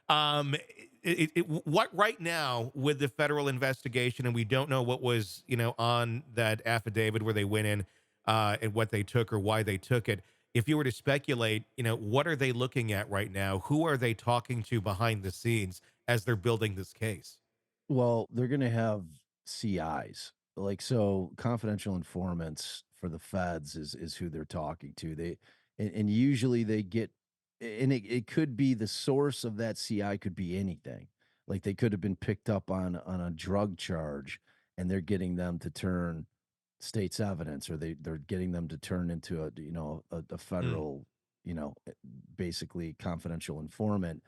What right now with the federal investigation, and we don't know what was, on that affidavit where they went in, and what they took or why they took it. If you were to speculate, what are they looking at right now? Who are they talking to behind the scenes as they're building this case? Well, they're gonna have CIs. Like, so confidential informants for the feds is who they're talking to. And usually they get and it could be the source of that CI could be anything. Like they could have been picked up on a drug charge and they're getting them to turn state's evidence or they're getting them to turn into a Mm, federal, basically confidential informant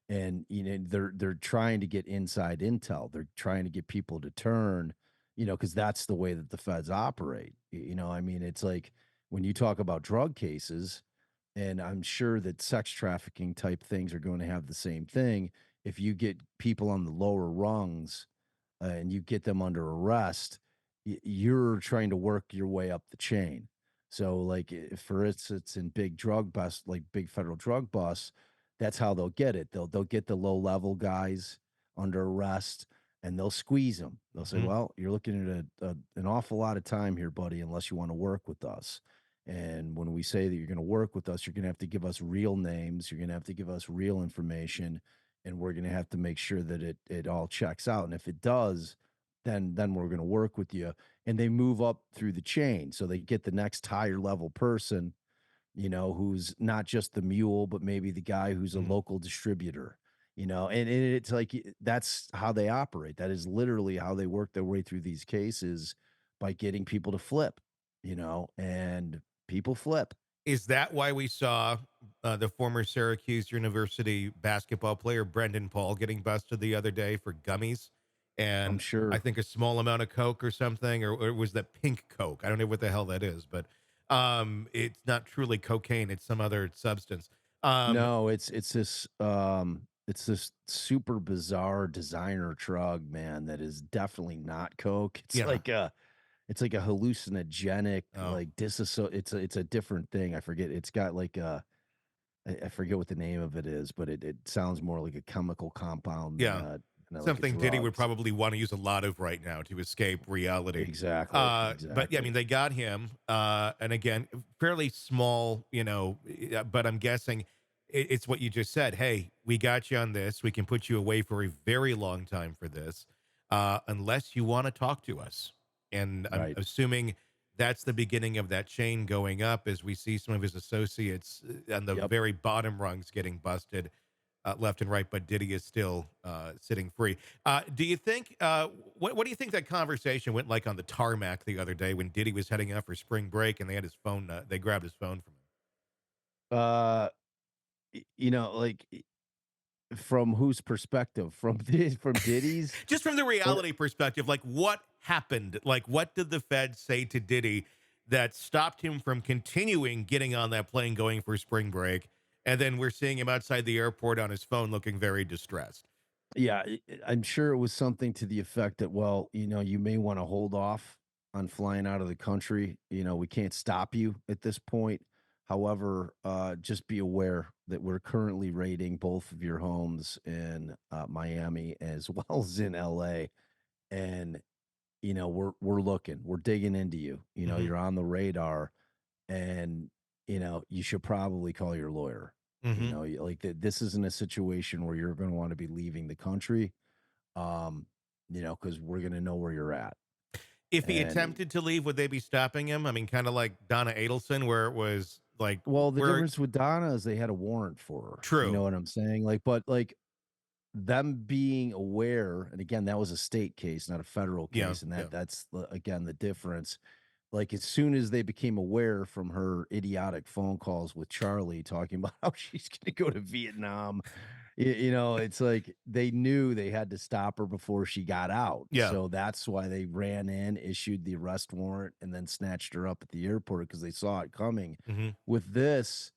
and they're trying to get inside intel. They're trying to get people to turn, because that's the way that the feds operate. I mean, it's like when you talk about drug cases, and I'm sure that sex trafficking type things are going to have the same thing. If you get people on the lower rungs and you get them under arrest, you're trying to work your way up the chain. So, like, for instance, in big drug busts, like big federal drug busts, that's how they'll get it. They'll get the low level guys under arrest, and they'll squeeze them. They'll say, mhm. "Well, you're looking at an awful lot of time here, buddy, unless you want to work with us." And when we say that you're going to work with us, you're going to have to give us real names. You're going to have to give us real information, and we're going to have to make sure that it all checks out. And if it does, then we're going to work with you. And they move up through the chain, so they get the next higher level person, who's not just the mule, but maybe the guy who's a Mm. local distributor. And it's like that's how they operate. That is literally how they work their way through these cases by getting people to flip, and people flip. Is that why we saw the former Syracuse University basketball player Brendan Paul getting busted the other day for gummies I'm and I sure. think a small amount of coke or something, or was that pink coke? I don't know what the hell that is, but it's not truly cocaine; it's some other substance. Um, No, it's this super bizarre designer drug, man, that is definitely not coke. yeah. It's like a hallucinogenic, Oh, like it's a different thing. I forget. It's got like I forget what the name of it is, but it sounds more like a chemical compound yeah. than like a Something Diddy drug. would probably want to use a lot of right now to escape reality. Exactly, But yeah, I mean, exactly. they got him, and again, fairly small, but I'm guessing it's what you just said. Hey, we got you on this. We can put you away for a very long time for this, unless you want to talk to us. And I'm Right. assuming that's the beginning of that chain going up as we see some of his associates on the Yep. very bottom rungs getting busted left and right, but Diddy is still sitting free. Do you think? What do you think that conversation went like on the tarmac the other day when Diddy was heading out for spring break and they had his phone? They grabbed his phone from him. Uh, like from whose perspective? From from Diddy's Just from the or reality perspective, like what happened? Like what did the Fed say to Diddy that stopped him from continuing getting on that plane going for spring break? And then we're seeing him outside the airport on his phone looking very distressed. yeah, I'm sure it was something to the effect that, well, you may want to hold off on flying out of the country. We can't stop you at this point. However, just be aware that we're currently raiding both of your homes in Miami as well as in LA. And, we're looking, we're digging into you. Hmm. You're on the radar and, you should probably call your lawyer. Hmm. Like this isn't a situation where you're going to want to be leaving the country um, because we're gonna know where you're at. If he And attempted to leave, would they be stopping him? I mean, kind of like Donna Adelson, where it was like, well, the we're difference with Donna is they had a warrant for her. You know true. what I'm saying? Like, but like them being aware, and again, that was a state case, not a federal Yeah. case, and Yeah. again the difference. Like as soon as they became aware from her idiotic phone calls with Charlie talking about how she's gonna go to Vietnam. It's like they knew they had to stop her before she got out. Yeah. So that's why they ran in, issued the arrest warrant, and then snatched her up at the airport because they saw it coming. Hmm. With this,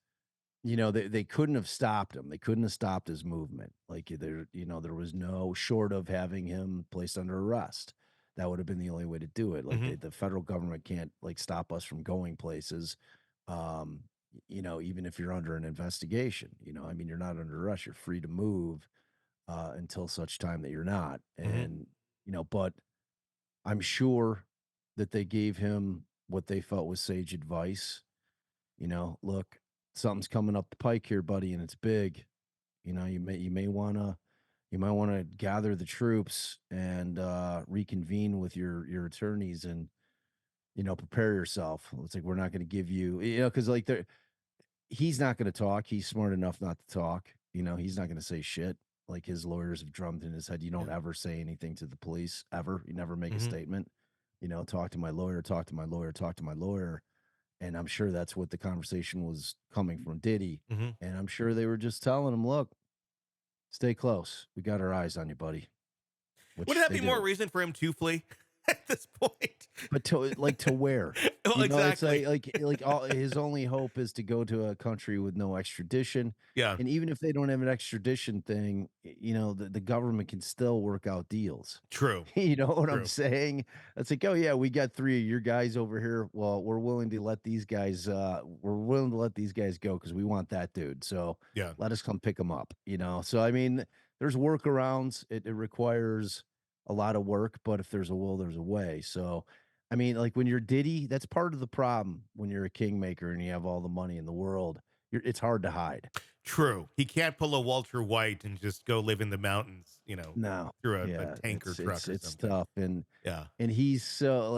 they couldn't have stopped him. They couldn't have stopped his movement. Like there was no short of having him placed under arrest. That would have been the only way to do it. Like Hmm. the federal government can't like stop us from going places. Even if you're under an investigation, I mean, you're not under arrest. You're free to move. until such time that you're not. Mhm. And, but I'm sure that they gave him what they felt was sage advice. Look, something's coming up the pike here, buddy, and it's big. You might want to gather the troops and reconvene with your attorneys and prepare yourself. It's like we're not going to give you, because like he's not going to talk. He's smart enough not to talk. He's not going to say shit. Like his lawyers have drummed in his head. You don't Yeah. ever say anything to the police ever. You never make a Mhm. statement. Talk to my lawyer, talk to my lawyer, talk to my lawyer. And I'm sure that's what the conversation was coming from Diddy. Mhm. And I'm sure they were just telling him, look, stay close. We got our eyes on you, buddy, Wouldn't which that they be more do. reason for him to flee at this point? But to where? Well, It's exactly. like all his only hope is to go to a country with no extradition, Yeah. and even if they don't have an extradition thing, the government can still work out deals. True. You know what I'm True. saying? It's like, "Oh, yeah, we got 3 of your guys over here. Well, we're willing to let these guys go because we want that dude, so Yeah. let us come pick him up," So, I mean, there's workarounds. It requires a lot of work, but if there's a will, there's a way, so I mean, like, when you're Diddy, that's part of the problem when you're a kingmaker and you have all the money in the world. It's hard to hide. True. He can't pull a Walter White and just go live in the mountains, No. through a Yeah, tanker truck or it's something. tough, and Yeah. he's so,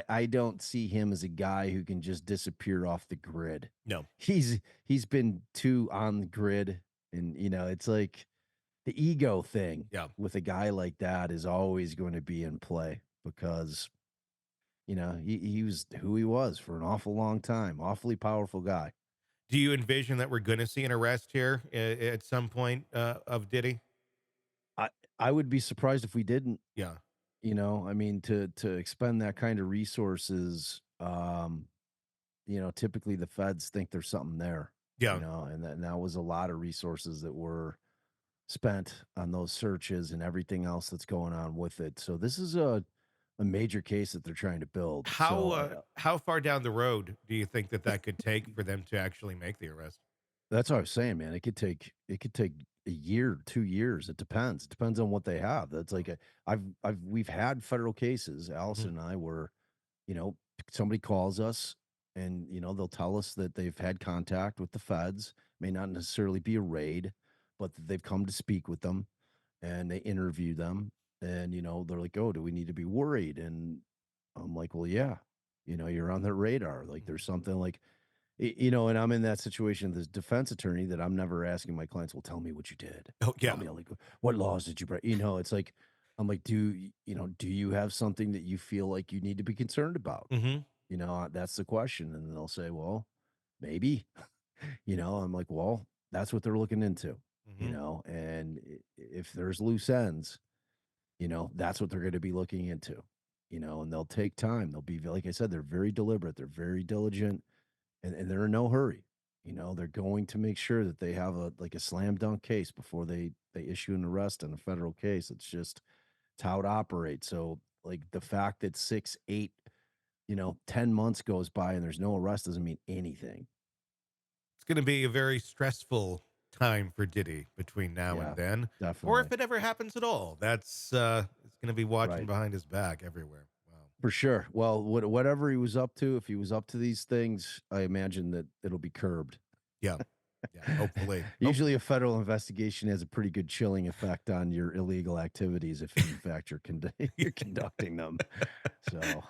I don't see him as a guy who can just disappear off the grid. No. He's been too on the grid, and, it's like the ego thing Yeah. with a guy like that is always going to be in play because, he was who he was for an awful long time, awfully powerful guy. Do you envision that we're gonna see an arrest here at some point, of Diddy? I I would be surprised if we didn't, Yeah. I mean, to expend that kind of resources, typically the feds think there's something there, Yeah. and that was a lot of resources that were spent on those searches and everything else that's going on with it. So this is a major case that they're trying to build. So How far down the road do you think that could take for them to actually make the arrest? that's what I was saying, man. It could take a year, 2 years. It depends. It depends on what they have. That's like we've had federal cases, Mhm. Allison and I, where somebody calls us and, they'll tell us that they've had contact with the feds, may not necessarily be a raid, but that they've come to speak with them and they interview them. And, they're like, oh, do we need to be worried? And I'm like, well, yeah, you're on their radar. Like Mhm. there's something like, and I'm in that situation, this defense attorney that I'm never asking my clients, well, tell me what you did. Oh, Tell yeah. me like what laws did you break? It's like, I'm like, do you have something that you feel like you need to be concerned about? Mhm. That's the question. And they'll say, well, maybe, I'm like, well, that's what they're looking into, Mhm. and if there's loose ends, that's what they're going to be looking into, and they'll take time. They'll be, like I said, they're very deliberate. They're very diligent and they're in no hurry. They're going to make sure that they have a slam dunk case before they issue an arrest in a federal case. It's how it operates. So like the fact that 6, 8, 10 months goes by and there's no arrest doesn't mean anything. It's gonna be a very stressful time for Diddy between now and Yeah, then, or if definitely. it ever happens at all. That's, it's gonna be watching Right. behind his back everywhere. Wow. For sure. Well, whatever he was up to, if he was up to these things, I imagine that it'll be curbed. Yeah. Yeah, hopefully. Usually, a Hopefully. federal investigation has a pretty good chilling effect on your illegal activities if, in fact, you're conducting them. So,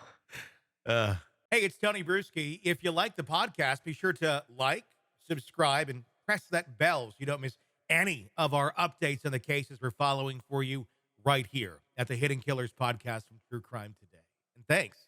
Uh, hey, it's Tony Brueski. If you like the podcast, be sure to like, subscribe, and press that bell so you don't miss any of our updates on the cases we're following for you right here at the Hidden Killers podcast from True Crime Today. And thanks